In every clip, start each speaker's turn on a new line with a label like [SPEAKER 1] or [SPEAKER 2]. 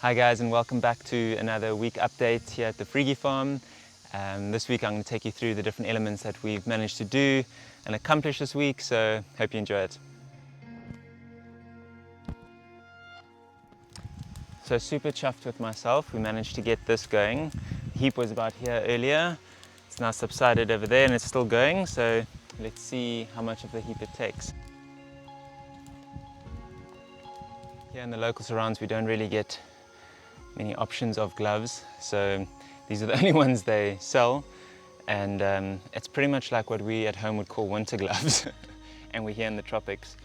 [SPEAKER 1] Hi guys, and welcome back to another week update here at the Freegie farm. This week I'm going to take you through the different elements that we've managed to do and accomplish this week, so hope you enjoy it. So super chuffed with myself, we managed to get this going. The heap was about here earlier, it's now subsided over there and it's still going, so let's see how much of the heap it takes. Here in the local surrounds we don't really get many options of gloves, so these are the only ones they sell, and it's pretty much like what we at home would call winter gloves and we're here in the tropics.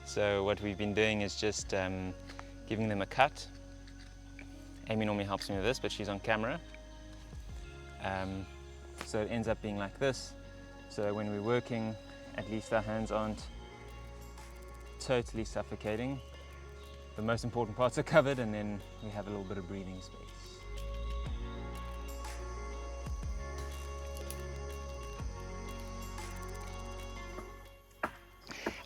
[SPEAKER 1] So what we've been doing is just giving them a cut. Amy normally helps me with this, but she's on camera, so it ends up being like this. So when we're working, at least our hands aren't totally suffocating. The most important parts are covered, and then we have a little bit of breathing space.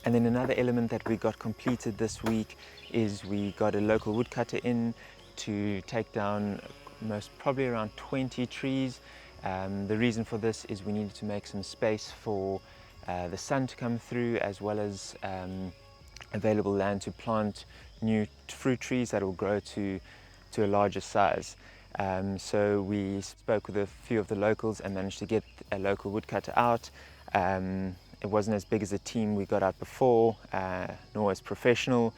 [SPEAKER 1] And then another element that we got completed this week is we got a local woodcutter in to take down most probably around 20 trees. The reason for this is we needed to make some space for the sun to come through, as well as available land to plant new fruit trees that will grow to a larger size. So we spoke with a few of the locals and managed to get a local woodcutter out. It wasn't as big as the team we got out before, nor as professional,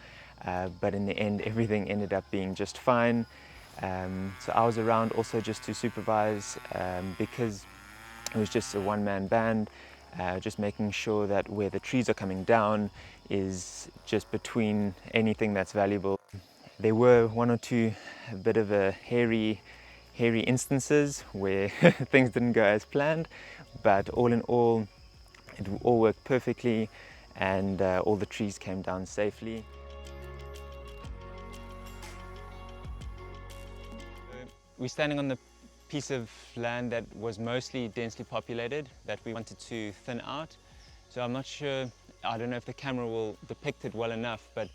[SPEAKER 1] but in the end everything ended up being just fine. So I was around also just to supervise, because it was just a one-man band, just making sure that where the trees are coming down is just between anything that's valuable. There were one or two a bit of a hairy instances where things didn't go as planned, but all in all it all worked perfectly, and all the trees came down safely. We're standing on the piece of land that was mostly densely populated that we wanted to thin out. So I'm not sure, I don't know if the camera will depict it well enough, but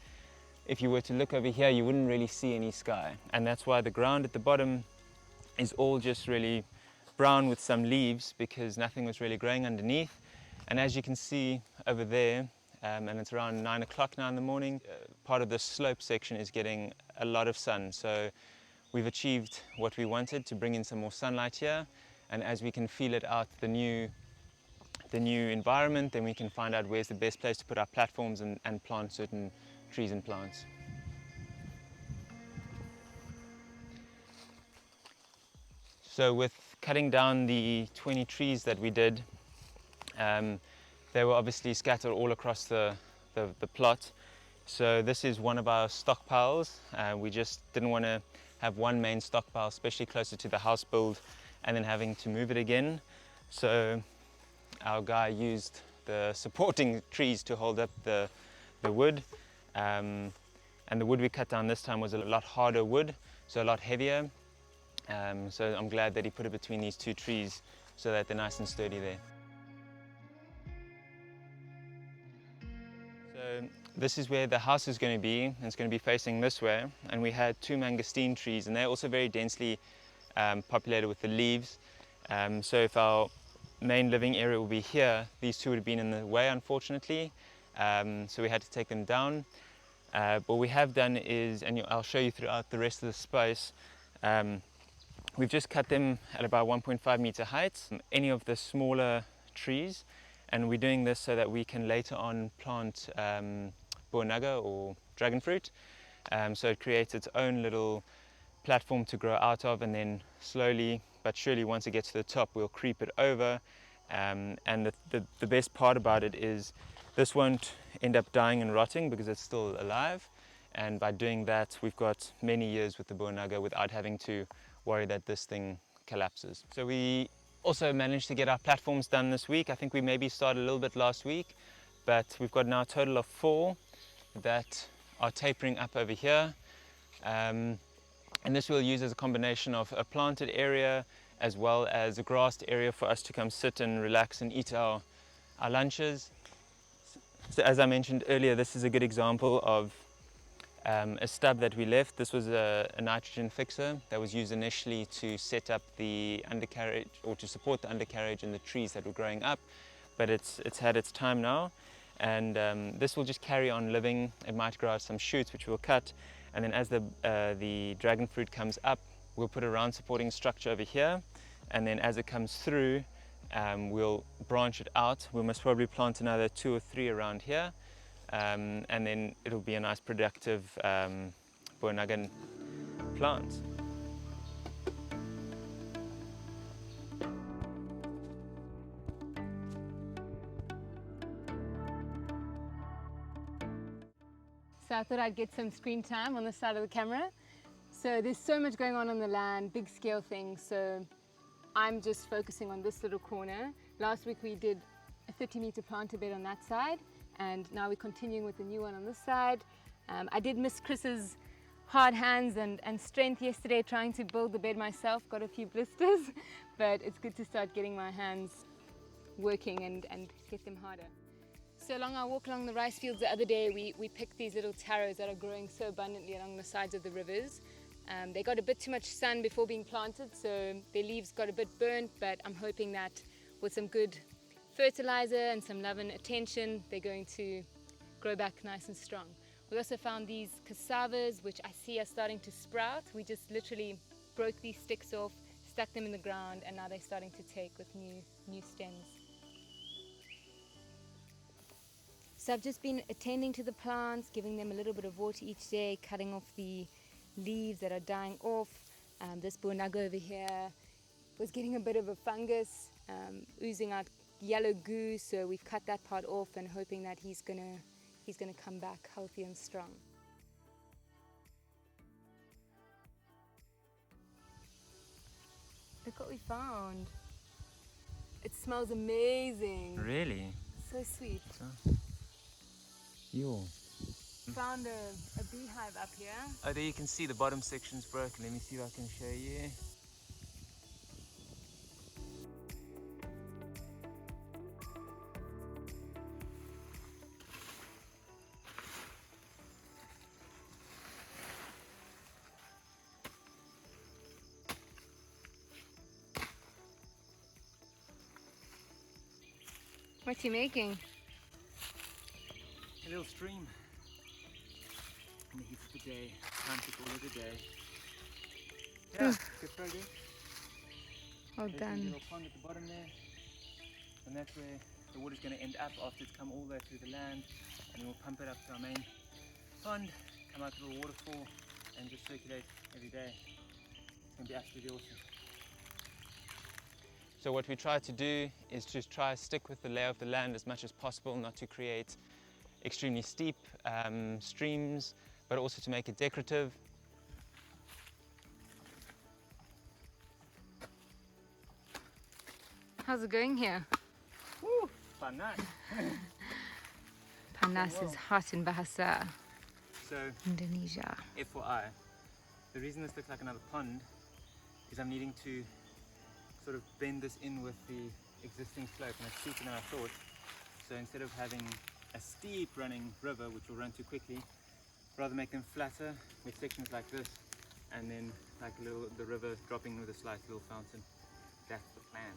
[SPEAKER 1] if you were to look over here you wouldn't really see any sky, and that's why the ground at the bottom is all just really brown with some leaves, because nothing was really growing underneath. And as you can see over there, and it's around 9 o'clock now in the morning, part of the slope section is getting a lot of sun. So we've achieved what we wanted, to bring in some more sunlight here, and as we can feel it out the new environment, then we can find out where's the best place to put our platforms and plant certain trees and plants. So with cutting down the 20 trees that we did, they were obviously scattered all across the plot. So this is one of our stockpiles. We just didn't want to have one main stockpile, especially closer to the house build, and then having to move it again. So our guy used the supporting trees to hold up the wood. And the wood we cut down this time was a lot harder wood, so a lot heavier. So I'm glad that he put it between these two trees so that they're nice and sturdy there. So this is where the house is going to be, and it's going to be facing this way. And we had two mangosteen trees, and they're also very densely populated with the leaves. So if our main living area will be here, these two would have been in the way, unfortunately. So we had to take them down. What we have done is, and I'll show you throughout the rest of the space, we've just cut them at about 1.5 meter height, any of the smaller trees, and we're doing this so that we can later on plant boanaga or dragon fruit. So it creates its own little platform to grow out of, and then slowly but surely once it gets to the top we'll creep it over. And the best part about it is this won't end up dying and rotting because it's still alive, and by doing that we've got many years with the boanaga without having to worry that this thing collapses. So we also managed to get our platforms done this week. I think we maybe started a little bit last week, but we've got now a total of 4 that are tapering up over here. And this we'll use as a combination of a planted area as well as a grassed area for us to come sit and relax and eat our lunches. So as I mentioned earlier, this is a good example of a stub that we left. This was a nitrogen fixer that was used initially to set up the undercarriage, or to support the undercarriage and the trees that were growing up, but it's had its time now, and this will just carry on living. It might grow out some shoots which we'll cut, and then as the dragon fruit comes up, we'll put a round supporting structure over here, and then as it comes through, we'll branch it out. We must probably plant another 2 or 3 around here, and then it'll be a nice productive Bonagan plant.
[SPEAKER 2] So I thought I'd get some screen time on the side of the camera. So there's so much going on the land, big scale things, so I'm just focusing on this little corner. Last week we did a 30-meter planter bed on that side, and now we're continuing with the new one on this side. I did miss Chris's hard hands and strength yesterday trying to build the bed myself, got a few blisters, but it's good to start getting my hands working and get them harder. So along our walk along the rice fields the other day, we picked these little taros that are growing so abundantly along the sides of the rivers. They got a bit too much sun before being planted, so their leaves got a bit burnt, but I'm hoping that with some good fertilizer and some love and attention, they're going to grow back nice and strong. We also found these cassavas, which I see are starting to sprout. We just literally broke these sticks off, stuck them in the ground, and now they're starting to take with new stems. So I've just been attending to the plants, giving them a little bit of water each day, cutting off the leaves that are dying off. This bonaga over here was getting a bit of a fungus, oozing out yellow goo, so we've cut that part off and hoping that he's gonna come back healthy and strong. Look what we found. It smells amazing.
[SPEAKER 1] Really?
[SPEAKER 2] So sweet.
[SPEAKER 1] Yo.
[SPEAKER 2] Found a beehive up here.
[SPEAKER 1] Oh, there you can see the bottom section's broken. Let me see if I can show you.
[SPEAKER 2] What's he making?
[SPEAKER 1] A little stream. In the heat of the day. Time to call it a day. Yeah, good progress.
[SPEAKER 2] Well
[SPEAKER 1] There's a
[SPEAKER 2] done.
[SPEAKER 1] little pond at the bottom there. And that's where the water's going to end up after it's come all the way through the land. And then we'll pump it up to our main pond, come out to the waterfall, and just circulate every day. It's going to be absolutely awesome. So what we try to do is just try to stick with the layout of the land as much as possible, not to create extremely steep streams, but also to make it decorative.
[SPEAKER 2] How's it going here?
[SPEAKER 1] Woo! Panas!
[SPEAKER 2] Panas is hot in Bahasa,
[SPEAKER 1] So,
[SPEAKER 2] Indonesia.
[SPEAKER 1] FYI, the reason this looks like another pond is I'm needing to sort of bend this in with the existing slope, and it's steeper than I thought. So instead of having a steep running river which will run too quickly, rather make them flatter with sections like this, and then like the river dropping with a slight little fountain. That's the plan.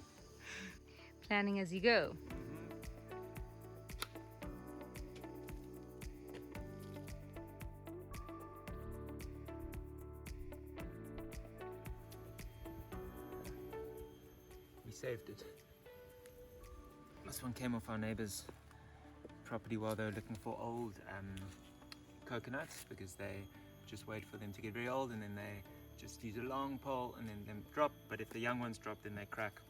[SPEAKER 2] Planning as you go.
[SPEAKER 1] We saved it. This one came off our neighbour's property while they were looking for old coconuts, because they just wait for them to get very old and then they just use a long pole and then them drop, but if the young ones drop then they crack.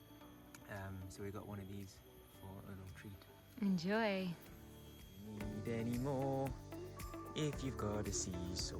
[SPEAKER 1] So we got one of these for a little treat.
[SPEAKER 2] Enjoy.
[SPEAKER 1] Need any more if you've got a seesaw.